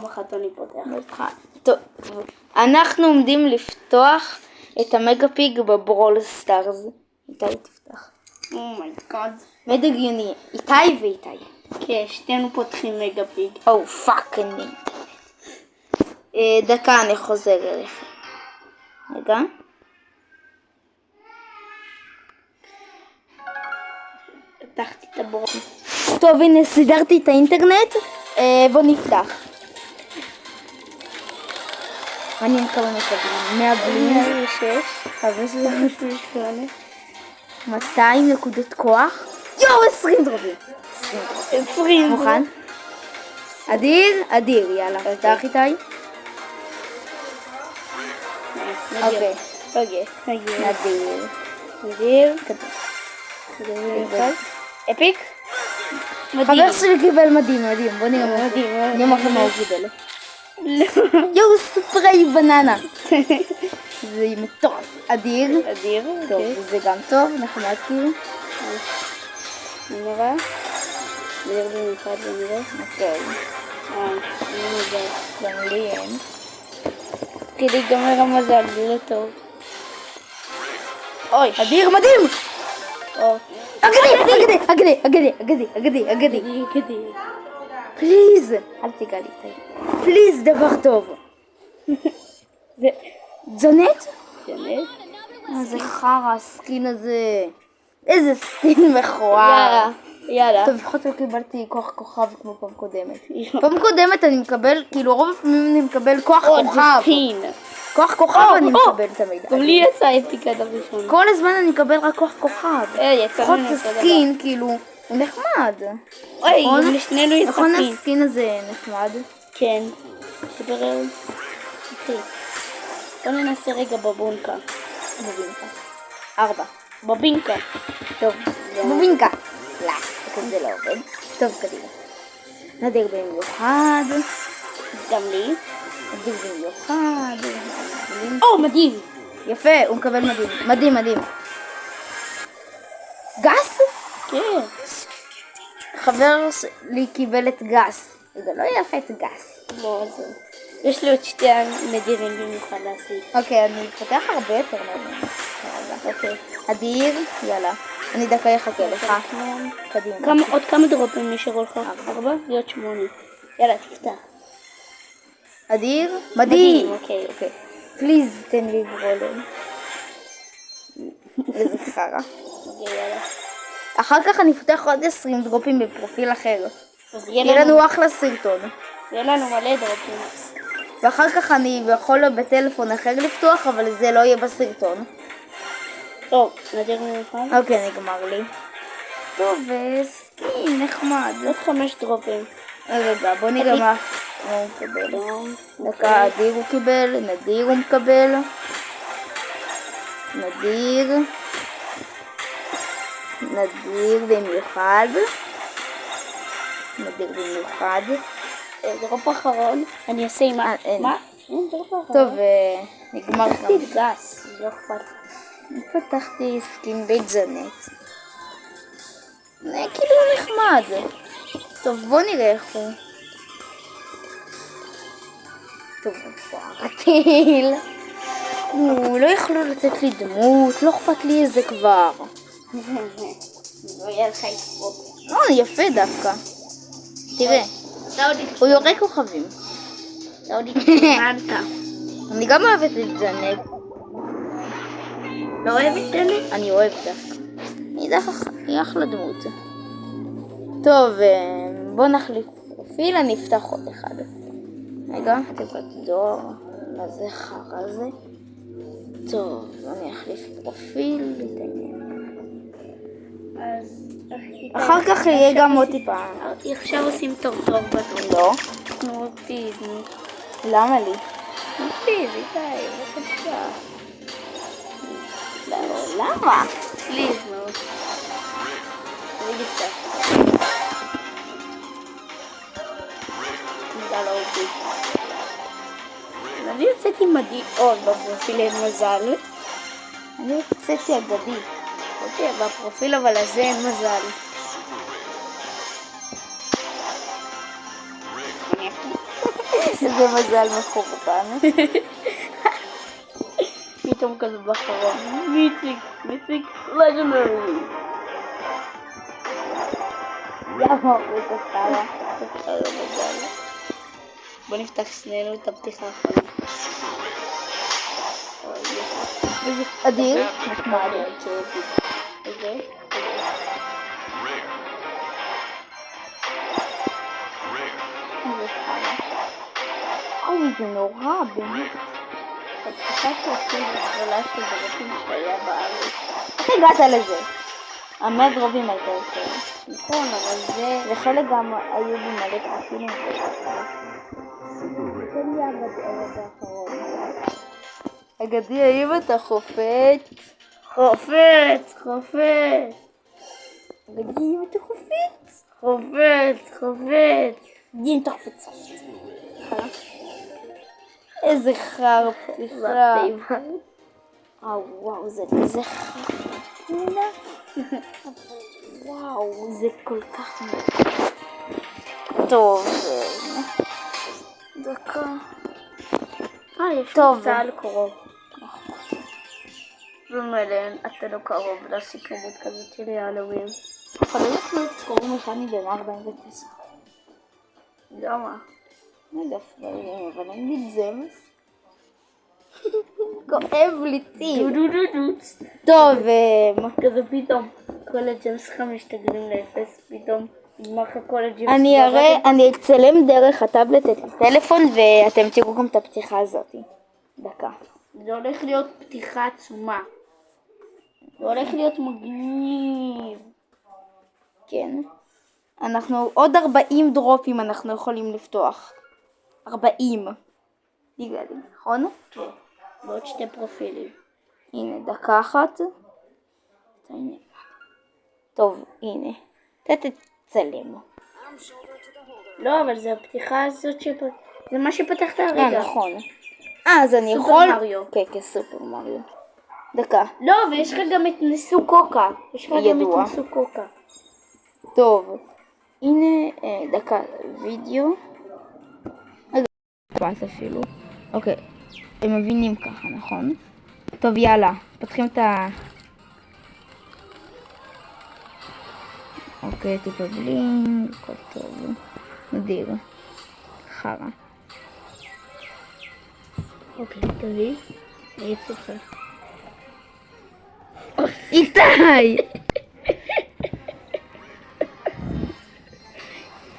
מחת אני פותח. טוב, אנחנו עומדים לפתוח את המגה פיג בברול סטארס. איתי תפתח. אומייגאד. מאוד הגיוני, איתי ואיתי. כן, שתינו פותחים מגה פיג. או פאק אני. דקה אני חוזר אליך. רגע. פתחתי את הברול. טוב, הנה סידרתי את האינטרנט. בוא נפתח. מעניין כמה מקבלים. 100 בלי 106. 528. 200 נקודות כוח. יואו, 20 דרובים. 20. מוכן? אדיר, יאללה. פתח איתי. אוקיי. נדיר. אפיק? חבר שלי קיבל מדהים. בוא נראה מה הוא. אני אומר לך מה הוא קיבל. יואו, ספרי בננה. זה מטורף. אדיר. טוב, זה גם טוב, נחמד כאילו. נראה? נראה במיוחד ונראה? אוקיי. אני מזל. גם לי אין. כדי גמר המזל, זה לא טוב. אוי. אדיר, מדהים! אגדי. פליז, אל תיגע לי איתי. פליז, דבר טוב. זונט? באמת? איזה חרא הסקין הזה. איזה סקין מכוער. יאללה. טוב, לפחות לא קיבלתי כוח כוכב כמו פעם קודמת. פעם קודמת אני מקבל, כאילו רוב הפעמים אני מקבל כוח כוכב. כוח כוכב אני מקבל תמיד. גם לי יצא אפיקה הראשון. כל הזמן אני מקבל רק כוח כוכב. לפחות הסקין, כאילו, הוא נחמד. אוי, גם לשנינו יצא נכון סקין. הסקין הזה נחמד? כן. סופר... בוא ננסה רגע בבונקה. 4. בבינקה. טוב, בבינקה. לא, זה לא עובד. טוב, קדימה. נדיר במיוחד. גם לי. נדיר במיוחד. או, מדהים. יפה, הוא מקבל מדהים. מדהים. גס? כן. חבר לי קיבל את גס. זה לא יפה את גס. לא, זה... יש לי עוד שתי נדירים במיוחד להשיג. אוקיי, אני פותח הרבה יותר נדירים. אוקיי. אדיר, יאללה. אני דקה יחכה לך. קדימה. עוד כמה דרופים נשארו לך? 4? להיות 8. יאללה, תפתח. אדיר, מדהים. אוקיי. פליז, תן לי ברולן. איזה חרא. אוקיי, יאללה. אחר כך אני פותח עוד 20 דרופים בפרופיל אחר. אז יהיה לנו אחלה סרטון. יהיה לנו מלא דרופים. ואחר כך אני יכול בטלפון אחר לפתוח, אבל זה לא יהיה בסרטון. טוב, נדיר במיוחד. אוקיי, נגמר לי. טוב, סקין, נחמד. עוד 5 דרופים. רגע, בוא נראה מה הוא מקבל. דקה, אדיר הוא קיבל, נדיר הוא מקבל. נדיר במיוחד. דרופ אחרון. אני אעשה עם מה? אין דרופ אחרון. טוב, נגמר פתחתי את גס, לא אכפת. פתחתי סקין בית זונט. זה כאילו נחמד. טוב, בוא נראה איך הוא. טוב, הטיל. לא יכלו לתת לי דמות, לא אכפת לי איזה כבר. לא יהיה לך התפות. לא, יפה דווקא. תראה, הוא יורה כוכבים. אתה עוד התכוונת. אני גם אוהבת את זונט. לא אוהבת דלת? אני אוהב דווקא. היא אחלה דמות. טוב, בוא נחליף פרופיל, אני אפתח עוד אחד. רגע, תיבת דואר. מה זה חרא זה? טוב, אני אחליף פרופיל. אחר כך יהיה גם עוד טיפה. עכשיו עושים טוב בטוח. לא. נו, פיז, נו. למה לי? פיז, איתי, בבקשה. לא, למה? פליז, נו. תגיד קצת. לא אותי. אני יוצאתי מדהימות בפרופיל אין מזל. אני יוצאתי אגדי. אוקיי, בפרופיל אבל הזה אין מזל. זה מזל מחורבן. פתאום כזה בחרון. מיתיק, לג'נדרי. למה הוא ככה? בוא נפתח שנינו את הפתיחה האחרונה. איזה אדיר. נחמד. איזה? אוי, זה נורא, באמת. הפתיחה שעושים הגדולה של דרכים שהיה בארץ. איך הגעת לזה? 100 דרובים הייתה יותר. נכון, אבל זה... וחלק גם היו במלא פרקים. תן לי האחרון. אגדי, האם אתה חופץ? חופץ! אגדי, האם אתה חופץ? חופץ! אגדי, אם אתה חופץ. איזה חרא פתיחה. וואו, זה כזה חרא. וואו, זה כל כך טוב. דקה. יש טוב. מבצע על קרוב. ומלא, אתה לא קרוב להשיג כמות כזאת של יהלומים. יכולים לקנות קוראים מכני ב-149. למה? לא דווקא, אבל אין לי ג'מס. כואב לי טיל. טוב, כזה פתאום כל הג'מס שלך משתגרים לאפס, פתאום נגמר לך כל הג'מס. אני אצלם דרך הטאבלט את הטלפון ואתם תראו גם את הפתיחה הזאת. דקה. זה הולך להיות פתיחה עצומה. זה הולך להיות מגניב. כן. אנחנו עוד 40 דרופים אנחנו יכולים לפתוח. 40. נגלה לי, נכון? כן. ועוד 2 פרופילים. הנה, דקה אחת. טוב, הנה. תצלם. לא, אבל זה הפתיחה הזאת זה מה שפתחת הרגע. נכון. אז אני יכול... סופר מריו. כן, סופר מריו. דקה. לא, ויש לך גם את נסוקוקה. ידוע. נסוקוקה. טוב. הנה, דקה, וידאו. פס אפילו. אוקיי. הם מבינים ככה, נכון? טוב, יאללה. פותחים את ה... אוקיי, טיפה בלינג. הכל טוב. נדיר. חרא. אוקיי, תביא. אני צוחק. איתי!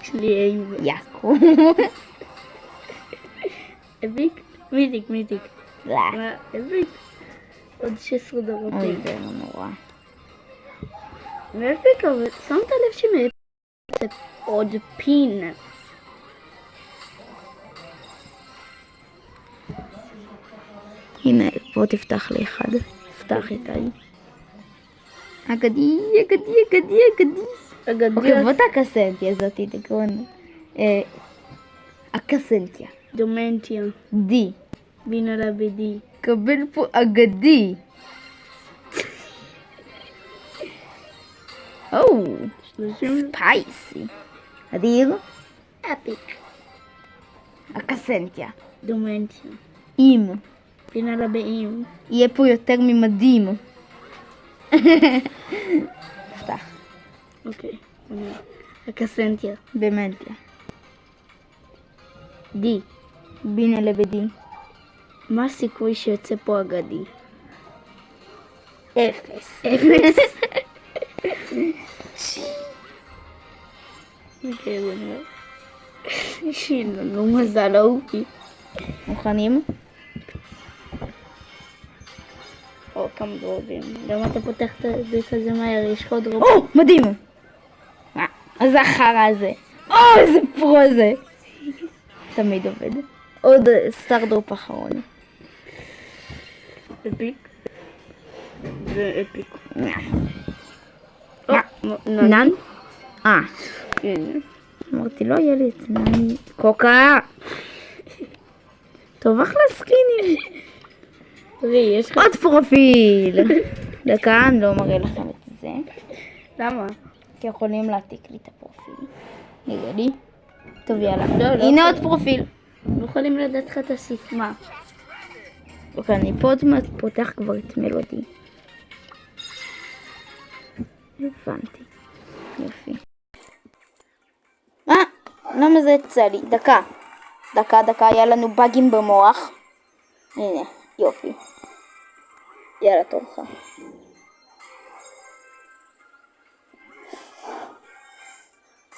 יש לי אימא. יעקו. אביק? מיתיק. לא. אביק. עוד 16 דורות. אוי, זה לא נורא. מאפיק, אבל שמת לב שמאפיק זה עוד פין. הנה, בוא תפתח לי אחד. פתח איתי. אגדי. אוקיי, בוא תקסנטיה הזאתי, תקרון. הקסנטיה. דומנטיה. די. בינה לבידי. קבל פה אגדי. ספייסי. אדיר. אפיק. הקסנטיה. דומנטיה. עם. בינה לבאים. יהיה פה יותר ממדים. פתח. אוקיי. הקסנטיה. במנטיה. די. בינה לבדי. מה הסיכוי שיוצא פה אגדי? 0. אוקיי, בוא נראה. שינו, לא מזל אהובי. מוכנים? או, כמה דרובים. למה אתה פותח את זה כזה מהר? יש לך עוד דרובים? או, מדהים! אז החרא הזה. איזה פרו זה. תמיד עובד. עוד סטארדרופ אחרון. אפיק? זה אפיק. נן? הנה. אמרתי לא יהיה לי את נן. קוקה! טוב, אחלה סקינים. יש לך... עוד פרופיל. דקה, אני לא מראה לכם את זה. למה? כי יכולים להעתיק לי את הפרופיל. נראה לי. טוב, יאללה. לא. הנה עוד פרופיל. לא יכולים לדעת לך את הסיסמה. אוקיי, אני פה עוד מעט פותח כבר את מלודי. הבנתי. יופי. למה זה יצא לי? דקה, היה לנו באגים במוח. הנה, יופי. יאללה, תורך.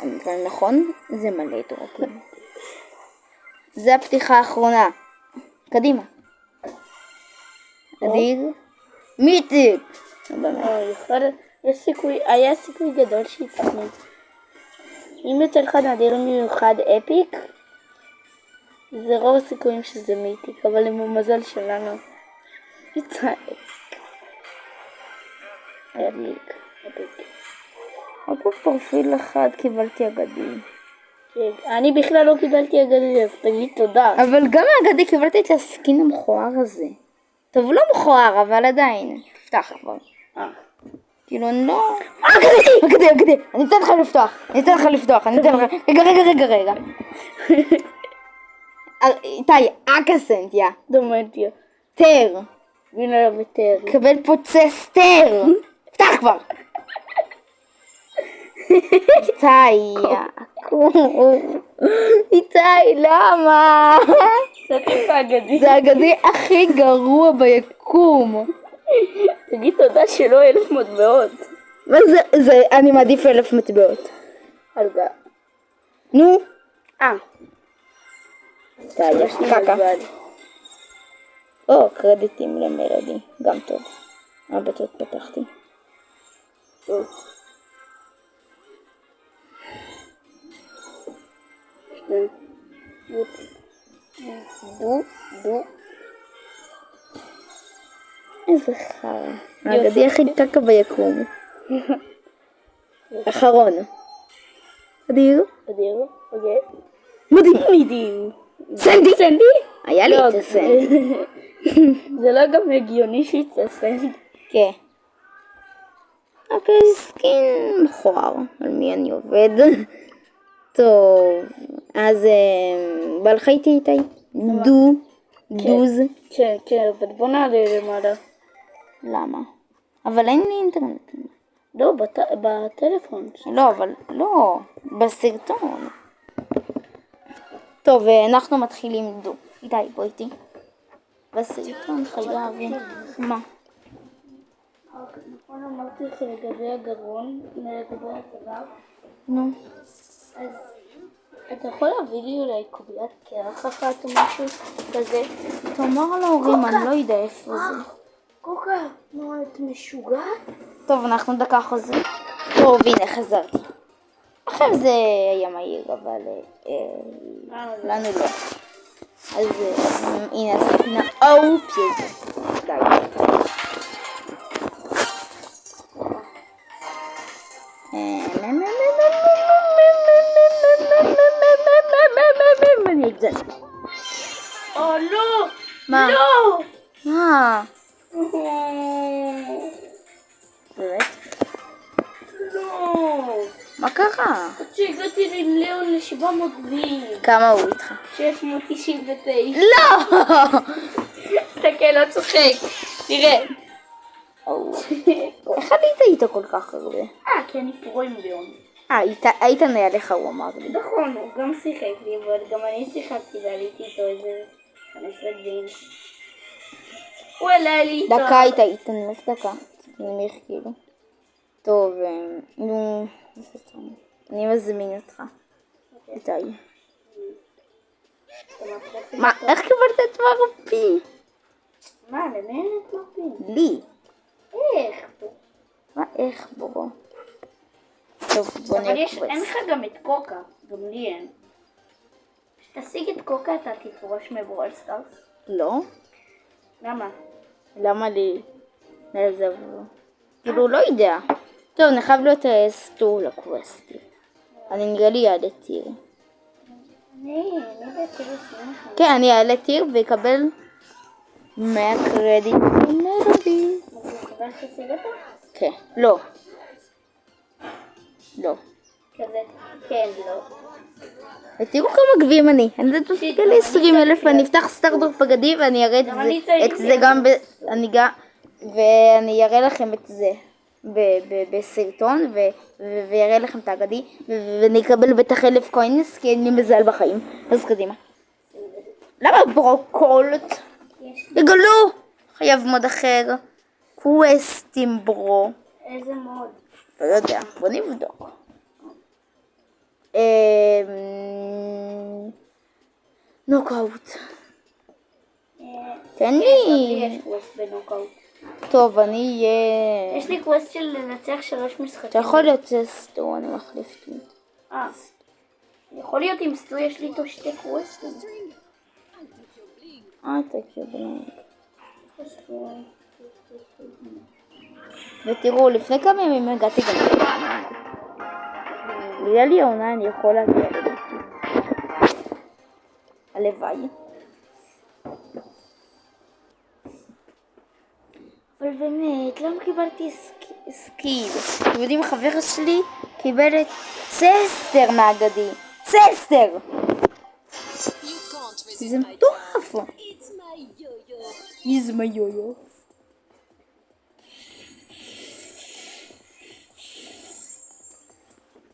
אבל נכון, זה מלא דרוקים. זה הפתיחה האחרונה. קדימה. אדיר. מיתיק. היה סיכוי גדול שיצחנו. אם יוצא לך נדיר מיוחד אפיק, זה רוב הסיכויים שזה מיתיק, אבל עם המזל שלנו יצא אפיק. עוד פה פרופיל אחד קיבלתי אגדי. אני בכלל לא קיבלתי אגדי, אז תגיד תודה. אבל גם האגדי קיבלתי את הסקין המכוער הזה. טוב, הוא לא מכוער, אבל עדיין. תפתח כבר. כאילו, אני לא... אגדי. אני אתן לך לפתוח. רגע. איתי, אקסנט, דומנטיה. טר. וינה וטר. קבל פוצץ טר. פתח כבר. איתי, למה? זה האגדי הכי גרוע ביקום. תגיד תודה שלא 1,000 מטבעות. מה זה? אני מעדיף 1,000 מטבעות. הלגה. נו. יש לי מזל. קרדיטים למלודי. גם טוב. בטוח פתחתי. דו. איזה חרא. האגדי הכי קקה ביקום. אחרון. אדיר. אוקיי. מדהים. סנדי? היה לי את הסנדי. זה לא גם הגיוני שיצא סנד. כן. אוקיי, סקין מכוער. על מי אני עובד? טוב. אז בא לך איתי. דוז. כן, אבל בוא נעלה למעלה. למה? אבל אין לי אינטרנט. לא, בטלפון. לא, אבל לא. בסרטון. טוב, אנחנו מתחילים דו. איתי, בוא איתי. בסרטון חייב. מה? נכון, אמרתי לך לגבי הגרון, לגבי הצוואר. נו. אז אתה יכול להביא לי אולי קוביית קרח אחת או משהו כזה? תאמר להורים, אני לא יודע איפה זה. קוקה, נו, את משוגעת? טוב, אנחנו דקה חוזרים. טוב, הנה, חזרתי. עכשיו זה היה מהיר, אבל לנו לא. אז הנה הספינה. פייזו. די. לא! מה? לא! מה? באמת? לא! מה קרה? עד שהגעתי לליאון ל-700 גביעים. כמה הוא איתך? 699. לא! תסתכל, לא צוחק. תראה. איך עלית איתו כל כך הרבה? כי אני פרו עם ליאון. איתן היה לך, הוא אמר לי. נכון, הוא גם שיחק לי, אבל גם אני שיחקתי ועליתי איתו איזה 15 גביעים. הוא העלה לי איתו. דקה איתן, לך דקה. נמיך כאילו. טוב, נו, אני מזמין אותך. איתי. מה, איך קיבלת את מרפי? מה, למי את מרפי? לי. איך? מה, איך בו? טוב, בוא אבל נקבץ. אין לך גם את קוקה, גם לי אין. כשתשיג את קוקה אתה תפרוש מברול סטארס? לא? למה? למה לי? נעזב לו. כאילו, לא יודע. טוב, אני חייב להיות סטור לקווסטי. אני נראה לי אעלה טיר. אני כאילו שמחה. כן, אני אעלה טיר ויקבל 100 קרדיט מלודי. אז הוא חבל שתשיג אותו? כן, לא. לא. כזה, כן, לא. ותראו כמה גביעים אני יודעת מסתכל לי 20,000, אני אפתח סטארדור פגדי ואני אראה את זה גם, ואני אראה לכם את זה בסרטון, ויראה לכם את האגדי, ואני אקבל בטח 1,000 קוינס, כי אני מזל בחיים. אז קדימה. למה ברוקולט? יגלו! חייב מוד אחר. קווסטים ברו. איזה מוד? לא יודע, בוא נבדוק. נוקאוט. תן לי. יש קווסט בנוקאוט. טוב, אני אהיה... יש לי קווסט של לנצח 3 משחקים. אתה יכול להיות סטו, אני מחליף תמיד. יכול להיות עם סטו, יש לי איתו 2 קווסטים. אתה קבלן. ותראו, לפני כמה ימים הגעתי גם לעונה. בגלל לי העונה אני יכול להגיע לדעתי. הלוואי. אבל באמת, למה קיבלתי סקיל? אתם יודעים, החבר שלי קיבל את צסטר מהאגדי. צסטר! זה מטורף. He's my yo-yo.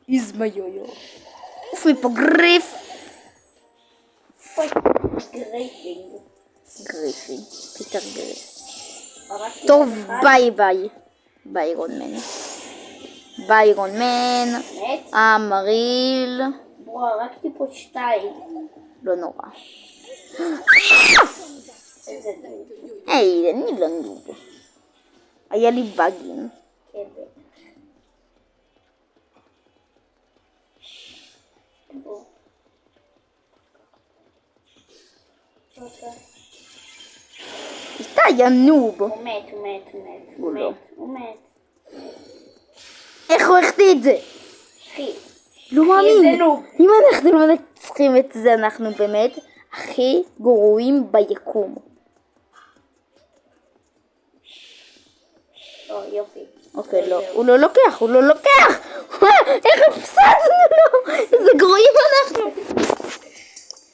He's my yo-yo. אוף מפה גריף. גריפינג. פיטר גריף. טוב, ביי ביי. ביירון מן. ביירון מן. אמריל. בוא, הרגתי פה 2. לא נורא. היי, אני לא נוב. היה לי באגים. איתה היה נוב. הוא מת. איך הוא החטיא את זה? לא מאמין. אם אנחנו לא מנצחים את זה, אנחנו באמת הכי גרועים ביקום. יופי. אוקיי, לא. הוא לא לוקח. איך הפסדנו לו? איזה גרועים אנחנו.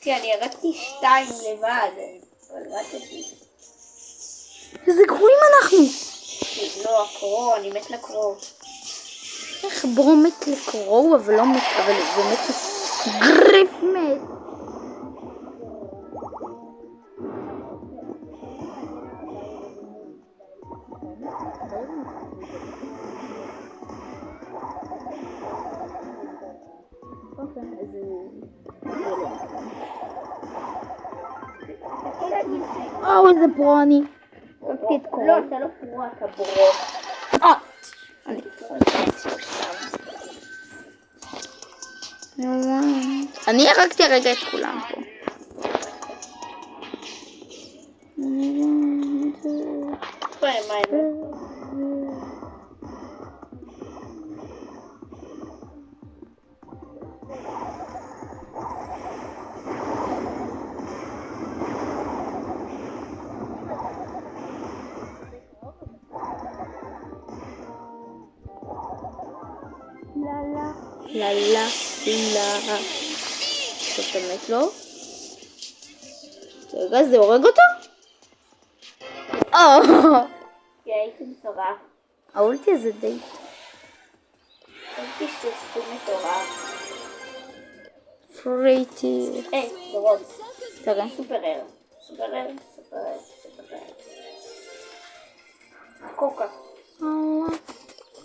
כי אני הרגתי 2 לבד. אבל רציתי. איזה גרועים אנחנו. לא, הקרו, אני מת לקרו. איך ברו מת לקרו, אבל לא מת, אבל זה מת גריף מת. איזה ברו אני. לא, אתה לא פרו, אתה ברו. אני הרגתי הרגע את כולם פה. לה. טוב, באמת לא. רגע, זה הורג אותו? הייתי מטורף. האולטי הזה די. הייתי שסתום מטורף. פריטי. דורון. תראה. סופרר. קוקה. I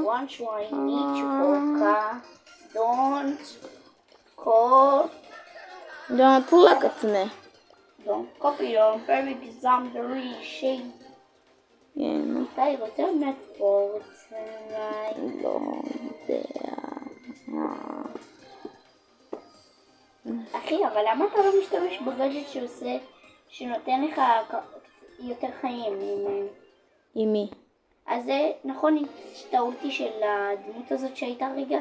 want you, I need you, Coca. Don't look at me. Don't copy your very example shape. כן. די, רוצה מטפורט. לא יודע. אחי, אבל למה אתה לא משתמש בגאדג'ט שנותן לך יותר חיים? עם מי? אז זה נכון, את האולטי של הדמות הזאת שהייתה רגע?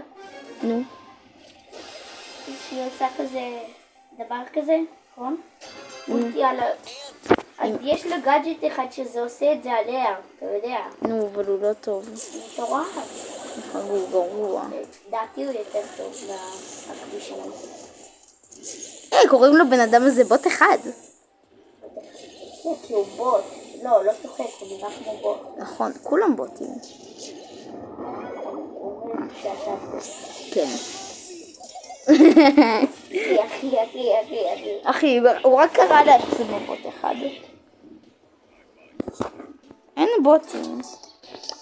נו. שהיא עושה כזה, דבר כזה, נכון? אולטי על... אז יש לה גאדג'ט אחד שזה עושה את זה עליה, אתה יודע. נו, אבל הוא לא טוב. מטורף. נכון, הוא גרוע. דעתי הוא יותר טוב מהכבישים. קוראים לו בן אדם הזה בוט אחד. כן, כי הוא בוט. לא, לא צוחק, הוא נראה כמו בוט. נכון, כולם בוטים. הוא אומר שאתה... כן. אחי. אחי, הוא רק קרא לעצמו בוט אחד. אין בוטים.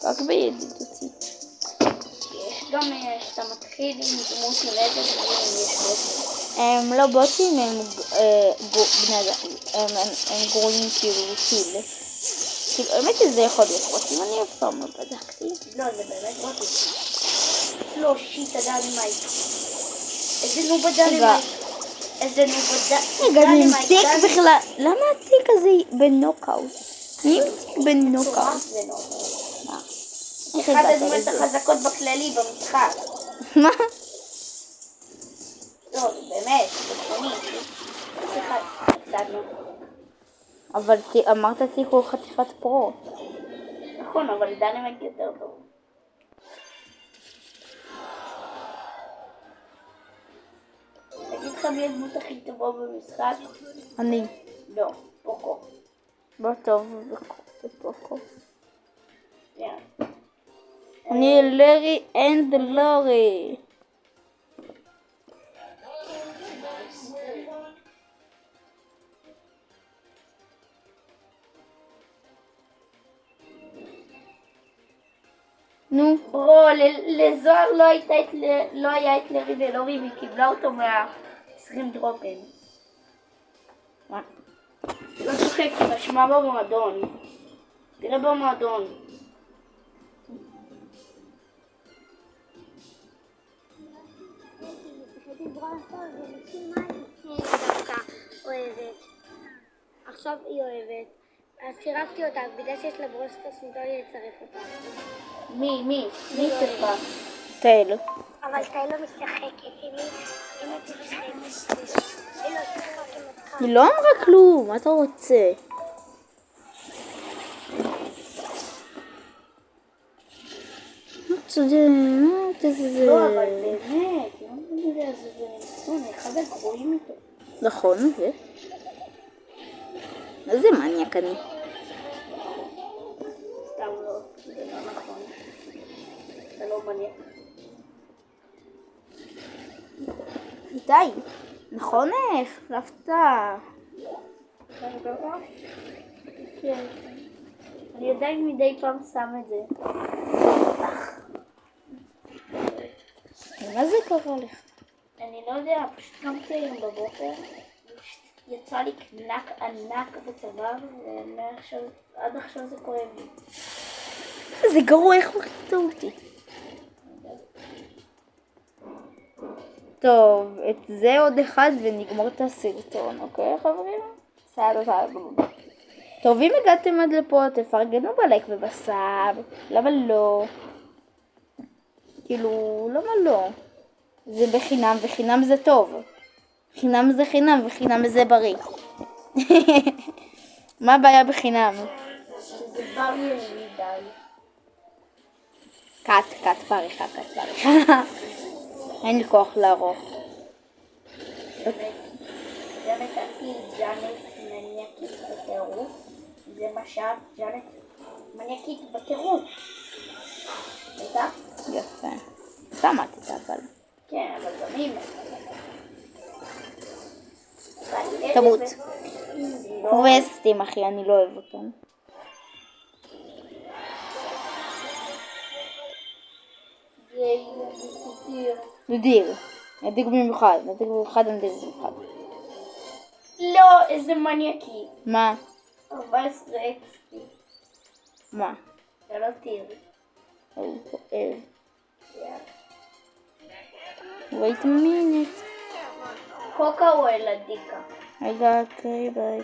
רק בידידותי. יש גם שאתה מתחיל עם דמות יולדת ויש בוטים. הם לא בוטים, הם גרועים כאילו טיל. כאילו, האמת שזה יכול להיות בוטים, אני אף פעם לא בדקתי. לא, זה באמת בוטים. לא, שיט, הדינמייט. איזה נובה דינמייט. איזה נובה רגע, אני עם דינמייט. טיק בכלל. למה הטיק הזה בנוקאוט? מי עם טיק בנוקאוט? מה? אחד הדמות החזקות בכללי במשחק. מה? לא, באמת, בטחוני. הפסדנו. אבל אמרת טיק הוא חתיכת פרו. נכון, אבל דינמייט יותר טוב. תגיד לך מי הדמות הכי טובה במשחק? אני. לא, פוקו. לא טוב בפוקו. כן. אני לארי אנד לורי. נו. ברו, לזוהר לא היה את לארי ולורי והיא קיבלה אותו 20 דרופים. מה? לא צוחק, היא רשמה במועדון. תראה במועדון. עכשיו היא אוהבת. אז צירפתי אותה, בגלל שיש לה ברוסטוס ניתן לי לצרף אותה. מי צפה? תל. אבל תהי לא משחקת, אם היא תשחק. היא לא תשחק. היא לא אמרה כלום, מה אתה רוצה? זה... לא, אבל באמת, לא מבינה, זה נמצון, אחד הגרועים איתו. נכון, איזה מניאק אני. סתם לא, זה לא נכון. זה לא מניאק. די, נכון החלפת. כן. אני עדיין מדי פעם שם את זה. מה זה קרה לך? אני לא יודע, פשוט קמתי היום בבוקר, יצא לי קנק ענק בצוואר, ועד עכשיו זה כואב לי. זה גרוע, איך מחליטה אותי? טוב, את זה עוד אחד ונגמור את הסרטון, אוקיי חברים? בסדר. טוב, אם הגעתם עד לפה, תפרגנו בלייק ובסאב. למה לא? כאילו, למה לא? זה בחינם, וחינם זה טוב. חינם זה חינם, וחינם זה בריא. מה הבעיה בחינם? שזה בר לי מדי. קאט פריחה. אין לי כוח לערוך. ג'אנט אחי, ג'אנט מניאקית בטירוף. זה מה שאת, ג'אנט מניאקית בטירוף. בטח? יפה. שמעתי אבל. כן, אבל גם היא תמות. קווסטים אחי, אני לא אוהב אותם. נדיר במיוחד. לא, איזה מניאקי. מה? 14 אקספי. מה? זה לא תראי. הוא כואב. wait a minute. קוקה או אלדיקה? I got ביי.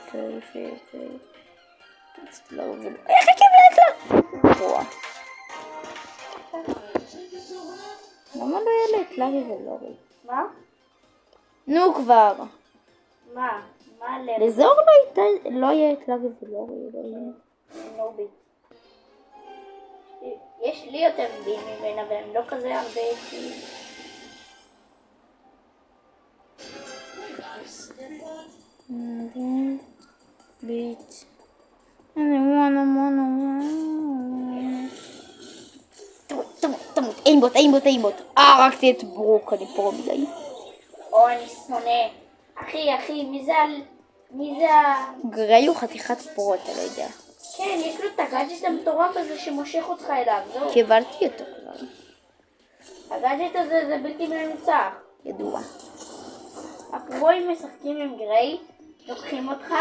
איך היא קיבלת לה? גרוע. למה לא יהיה לי את לארי ולורי? מה? נו כבר. מה? מה לב? לזור לא יהיה את לארי ולורי. לא יהיה. נובי. יש לי יותר בי ממנה, והם לא כזה הרבה איתי. ביט. אני מונה. תמות. אין בוט. הרגתי את ברוק, אני פרו מדי. או, אני שונא. אחי, מי זה גריי הוא חתיכת פרו, אתה לא יודע. כן, יש לו את הגאדג'ט המטורף הזה שמושך אותך אליו, זהו. קיבלתי אותו כבר. הגאדג'ט הזה זה בלתי מנוצח. ידוע. הפרואים משחקים עם גריי, לוקחים אותך,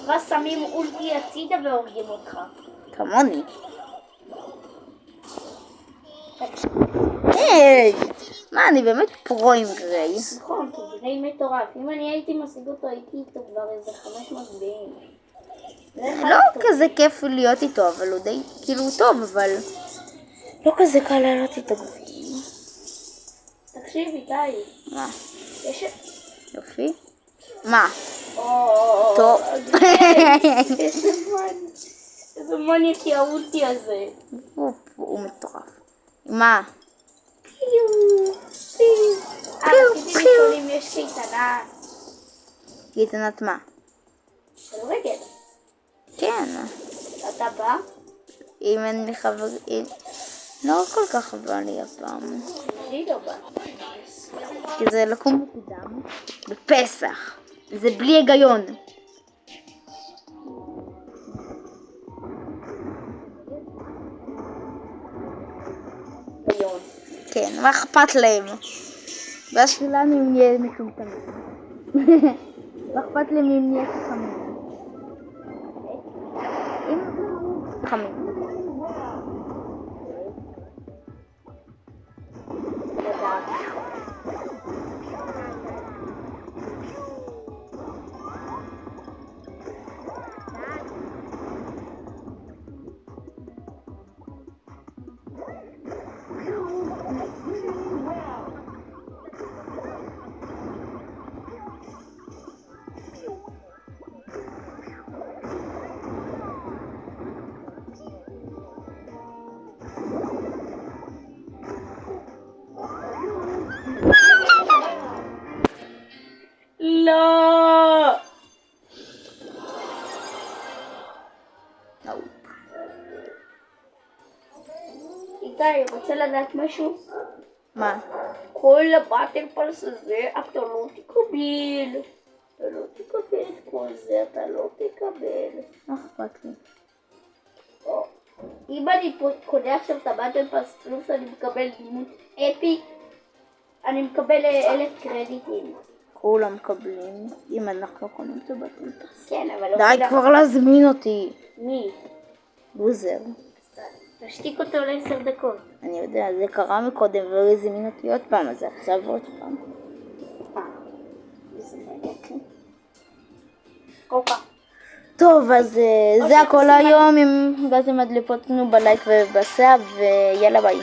ואז שמים אולטי הצידה והורגים אותך. כמוני. היי! מה, אני באמת פרו עם גריי. נכון, כי גריי מטורף. אם אני הייתי משיג אותו, הייתי איתו כבר איזה 500 ביעים. לא כזה כיף להיות איתו, אבל הוא די, כאילו הוא טוב, אבל לא כזה קל לעלות איתו גביעים. תקשיב, איתי. מה? יש... יופי? מה? או... טוב. איזה מניאק האולטי הזה. הוא מטורף. מה? רציתי לשאול אם יש קייטנה. קייטנת מה? כדורגל. כן. אתה בא? אם אין לי חברים... לא כל כך בא לי הפעם. אני לא בא. כי זה לקום מוקדם בפסח. זה בלי היגיון. כן, מה אכפת להם? והשאלה אם נהיה מטומטמים. מה אכפת להם אם נהיה חכמים? חכמים. לא! איתי, רוצה לדעת משהו? מה? כל הבטל פלס הזה, אתה לא תקבל. אתה לא תקבל את כל זה, אתה לא תקבל. מה אכפת לי? אם אני קונה עכשיו את הבטל פלס פלוס, אני מקבל דמות אפיק, אני מקבל 1,000 קרדיטים. כולם מקבלים אם אנחנו קונים את הבטל פלס. כן, אבל לא די כבר להזמין אותי. מי? לוזר. תשתיק אותו ל10 דקות. אני יודע, זה קרה מקודם ולא הזמין אותי עוד פעם, אז עכשיו עוד פעם. זה מעניין. קוקה. טוב, אז זה הכל היום. אם באתם עד לפה תנו בלייק ובסאב, ויאללה ביי.